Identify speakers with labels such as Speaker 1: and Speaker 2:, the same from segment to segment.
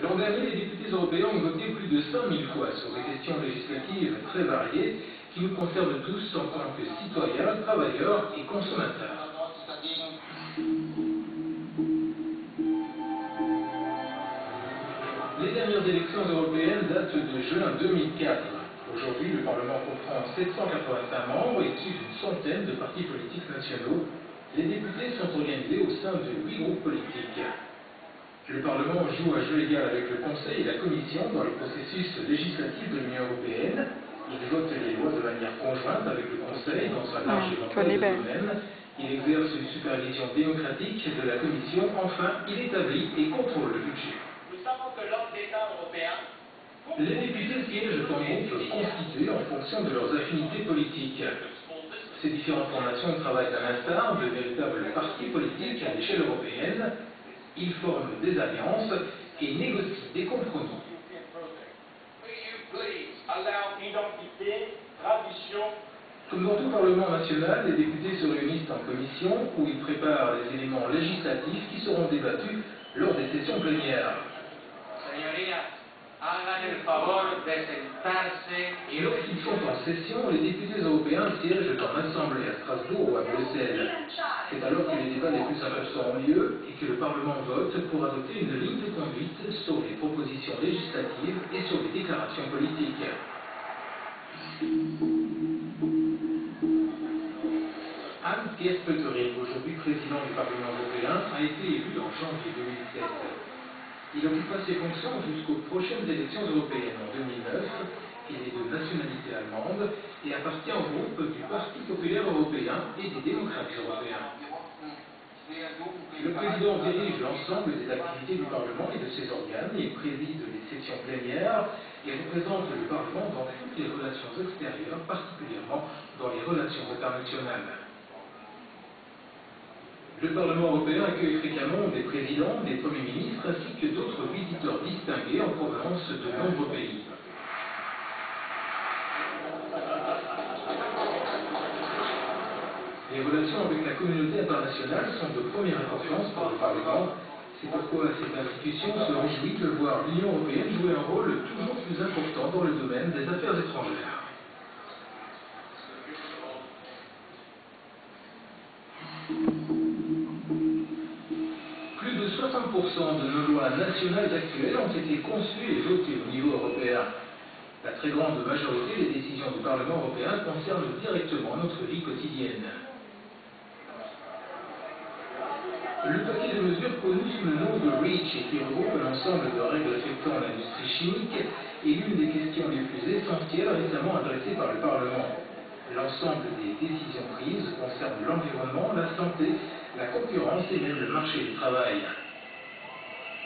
Speaker 1: L'an dernier, les députés européens ont voté plus de 100 000 fois sur des questions législatives très variées qui nous concernent tous en tant que citoyens, travailleurs et consommateurs. Les dernières élections européennes datent de juin 2004. Aujourd'hui, le Parlement comprend 785 membres issus d'une centaine de partis politiques nationaux. Les députés sont organisés au sein de 8 groupes politiques. Le Parlement joue un jeu égal avec le Conseil et la Commission dans le processus législatif de l'Union européenne. Il vote les lois de manière conjointe avec le Conseil dans un large éventail de domaines. Il exerce une supervision démocratique de la Commission. Enfin, il établit et contrôle le budget.
Speaker 2: Nous savons que l'homme d'État européen...
Speaker 1: Les députés siègent en groupes constitués en fonction de leurs affinités politiques. Ces différentes formations travaillent à l'instar de véritables partis politiques à l'échelle européenne. Ils forment des alliances et négocient des compromis. Comme dans tout Parlement national, les députés se réunissent en commission où ils préparent les éléments législatifs qui seront débattus lors des sessions plénières. Et lorsqu'ils sont en session, les députés européens siègent dans l'Assemblée à Strasbourg ou à Bruxelles. C'est alors que les débats les plus importants ont lieu et que le Parlement vote pour adopter une ligne de conduite sur les propositions législatives et sur les déclarations politiques. Hans-Gert Pöttering, aujourd'hui président du Parlement européen, a été élu en janvier 2007. Il occupera ses fonctions jusqu'aux prochaines élections européennes en 2009. Il est de nationalité allemande et appartient au groupe du Parti populaire européen et des démocrates européens. Le président dirige l'ensemble des activités du Parlement et de ses organes. Il préside les sessions plénières et représente le Parlement dans toutes les relations extérieures, particulièrement dans les relations internationales. Le Parlement européen accueille fréquemment des présidents, des premiers ministres ainsi que d'autres visiteurs distingués en provenance de nombreux pays. Les relations avec la communauté internationale sont de première importance pour le Parlement. C'est pourquoi cette institution se réjouit de voir l'Union européenne jouer un rôle toujours plus important dans le domaine des affaires étrangères. Plus de 60% de nos lois nationales actuelles ont été conçues et votées au niveau européen. La très grande majorité des décisions du Parlement européen concernent directement notre vie quotidienne. Le paquet de mesures connu sous le nom de REACH et qui regroupe un ensemble de règles affectant l'industrie chimique est l'une des questions les plus essentielles récemment adressées par le Parlement. L'ensemble des décisions prises concernent l'environnement, la santé, la concurrence et même le marché du travail.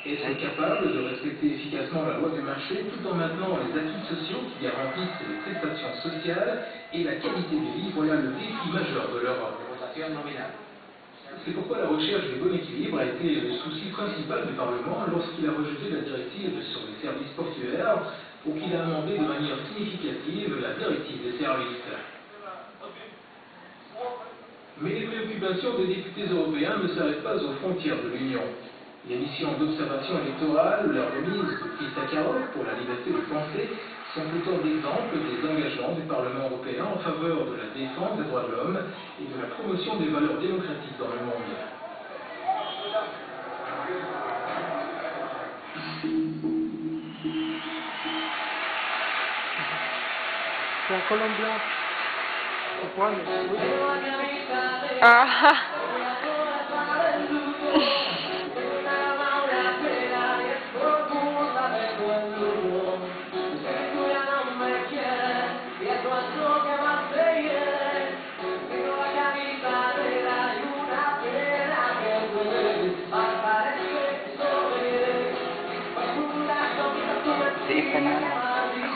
Speaker 1: Être capable de respecter efficacement la loi du marché tout en maintenant les acquis sociaux qui garantissent les prestations sociales et la qualité de vie, voilà le défi majeur de l'Europe. C'est pourquoi la recherche du bon équilibre a été le souci principal du Parlement lorsqu'il a rejeté la directive sur les services portuaires ou qu'il a amendé de manière significative la directive des services. Mais les préoccupations des députés européens ne s'arrêtent pas aux frontières de l'Union. Les missions d'observation électorale ou la remise du prix Sakharov pour la liberté de penser sont autant d'exemples des engagements du Parlement européen en faveur de la défense des droits de l'homme et de la promotion des valeurs démocratiques dans le monde.
Speaker 3: C'est en Colombien.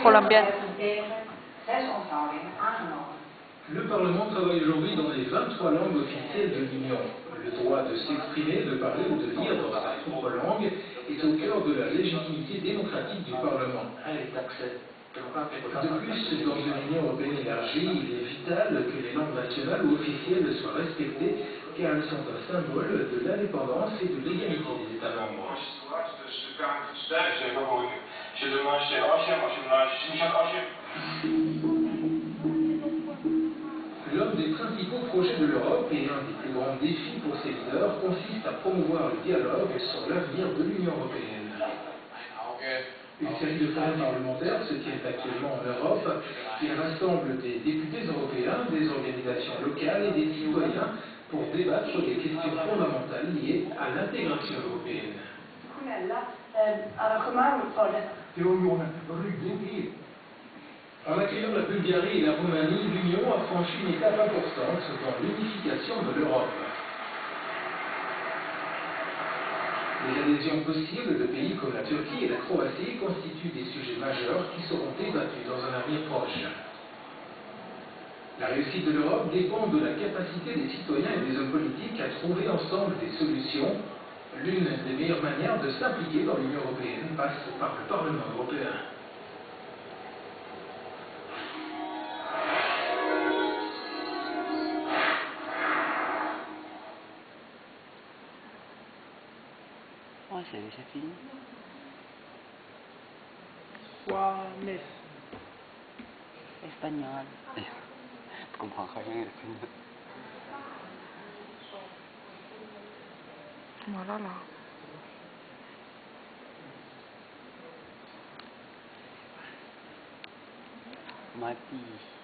Speaker 4: Colombienne.
Speaker 1: Le Parlement travaille aujourd'hui dans les 23 langues officielles de l'Union. Le droit de s'exprimer, de parler ou de lire dans sa propre langue est au cœur de la légitimité démocratique du Parlement. De plus, dans une Union européenne élargie, il est vital que les langues nationales ou officielles soient respectées, car elles sont un symbole de l'indépendance et de l'égalité des États membres. L'un des principaux projets de l'Europe et un des plus grands défis pour ses leaders consiste à promouvoir le dialogue sur l'avenir de l'Union européenne. Une série de forums parlementaires se tiennent actuellement en Europe. Ils rassemblent des députés européens, des organisations locales et des citoyens pour débattre des questions fondamentales liées à l'intégration européenne. En accueillant la Bulgarie et la Roumanie, l'Union a franchi une étape importante dans l'unification de l'Europe. Les adhésions possibles de pays comme la Turquie et la Croatie constituent des sujets majeurs qui seront débattus dans un avenir proche. La réussite de l'Europe dépend de la capacité des citoyens et des hommes politiques à trouver ensemble des solutions. L'une des meilleures manières de s'impliquer dans l'Union européenne passe par le Parlement européen.
Speaker 5: Oh, c'est déjà fini.
Speaker 3: Juanes.
Speaker 5: Espagnol. Je comprends rien l'espagnol.
Speaker 4: Voilà là.
Speaker 5: Ma fille.